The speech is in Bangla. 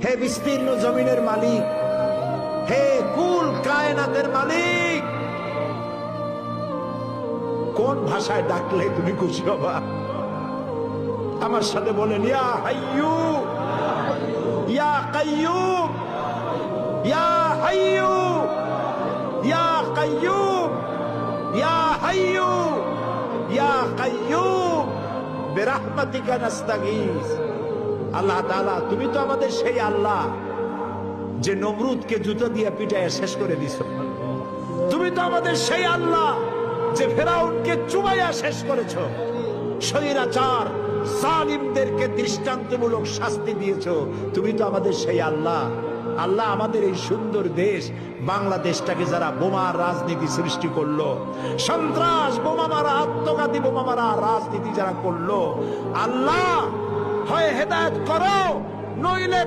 হে বিস্তীর্ণ জমিনের মালিক, হে কুল কায়নাতের মালিক, কোন ভাষায় ডাকলে তুমি খুশি হবা? আমার সাথে বলেন, ইয়া হাইয়ু ইয়া কাইয়ুম, ইয়া হাইয়ু ইয়া কাইয়ুম, ইয়া হাইয়ু ইয়া কাইয়ুম বিরহমাতিকা নাস্তাগীস। আল্লাহ তাআলা, তুমি তো আমাদের সেই আল্লাহ যে নমরুদকে জুতা দিয়ে পিটায় শেষ করে দিছো। তুমি তো আমাদের সেই আল্লাহ যে ফেরাউনকে চুবাইয়া শেষ করেছো। স্বৈরাচার জালিমদেরকে দৃষ্টান্তমূলক শাস্তি দিয়েছো। তুমি তো আমাদের সেই আল্লাহ। আল্লাহ, আমাদের এই সুন্দর দেশ বাংলাদেশটাকে যারা বোমার রাজনীতি সৃষ্টি করলো, সন্ত্রাস, বোমা মারা, আত্মঘাতী বোমা মারা রাজনীতি যারা করলো, আল্লাহ হয় হেদায়েত করো, নইলে